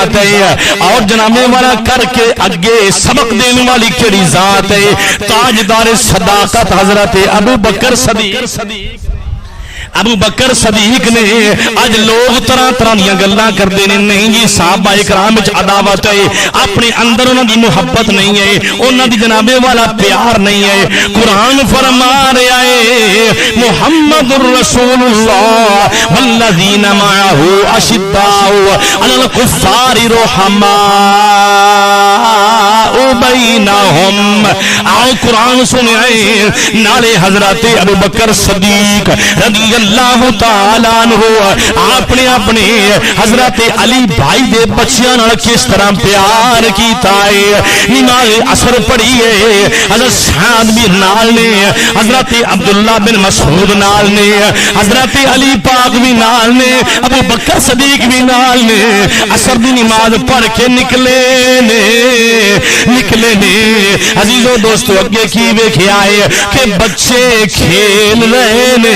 ذات ہے اور جناب والا کر کے اگے سبق دینے والی کیڑی ذات ہے تاجدار صداقت حضرت ابو بکر صدیق ابو بکر صدیق نے اج لوگ طرح طرح دیا گلاں کردے نے نہیں جی صحابہ کرام وچ عداوت ہے اپنے اندر انہاں دی محبت نہیں ہے انہاں دی جناب والا پیار نہیں ہے قرآن فرما رہا ہے محمد الرسول اللہ والذین معه اشداء علی الکفار رحماء بینہم آؤ قرآن سنائے نالے حضرت ابو بکر صدیق رضی اللہ تعالیٰ عنہ اپنے اپنے حضرت علی بھائی دے بچیاں نال کس طرح پیار کیتا ہے نماز عصر پڑھی ہے حضرت سعد بھی نال نے حضرت عبداللہ بن مسعود نال نے حضرت علی پاک بھی نال نے ابو بکر صدیق بھی نال نے عصر دی نماز پڑھ کے نکلے نے عزیزو دوستو اگے کی ویکھیا ہے کہ بچے کھیل رہے نے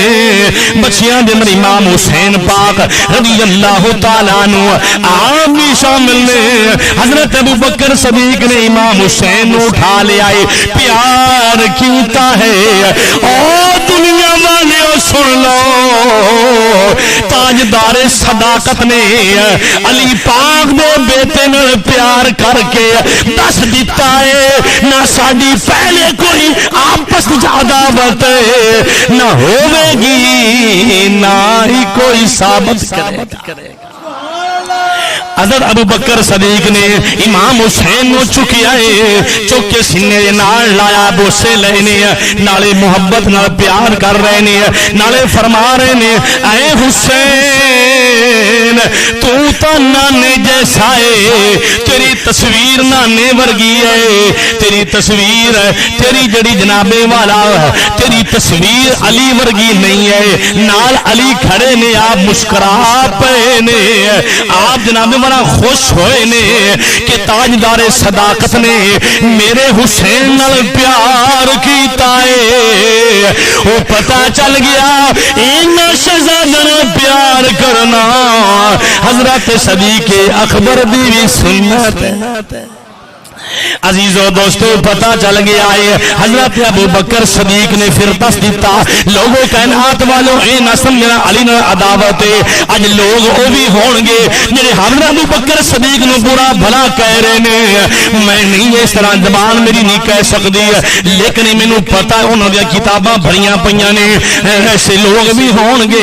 بچیاں دے مر امام حسین پاک رضی اللہ تعالیٰ عنہ آپ بھی شامل نے حضرت ابو بکر صدیق نے امام حسین نو اٹھا لے آئے پیار کیتا ہے اور دنیا والے سن لو تاجدار صداقت نے علی پاک دے بیٹے نے پیار کر کے دس دیتا ہے نہ ساڈی پہلے کوئی آپس عداوت نہ ہوے گی نہ ہی کوئی ثابت کرے گا حضرت ابو بکر صدیق نے امام حسین نو چکیا ہے چک کے سینے نال لایا بوسے لینے نالے محبت نال پیار کر رہے نے نالے فرما رہے نے اے حسین تو نانے جیسا ہے تیری تصویر نانے ورگی ہے تیری تصویر تیری جڑی جنابے والا تیری تصویر علی ورگی نہیں ہے نال علی کھڑے نے آپ مسکرا پے نے آپ جنابے بڑا خوش ہوئے نے کہ تاجدار صداقت نے میرے حسین نال پیار کیتا ہے وہ پتہ چل گیا ان شہزادہ پیار کرنا حضرت صدیق اکبر بھی سنت ہے عزیزو دوستو پتہ چل گیا ہے حضرت ابو بکر صدیق نے پھر دس دیتا لوگوں کائنات والوں اے نہ سمجھنا علی نہ عداوت ہے اج لوگ او بھی ہون گے جڑے حضرت ابو بکر صدیق نو برا بھلا کہہ رہے نے میں نہیں اس طرح زبان میری نہیں کہہ سکتی لیکن مینوں پتہ ہے انہاں دی کتاباں بھریاں پیاں نے ایسے لوگ بھی ہون گے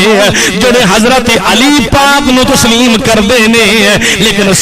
جڑے حضرت علی پاک نو تسلیم کردے نے لیکن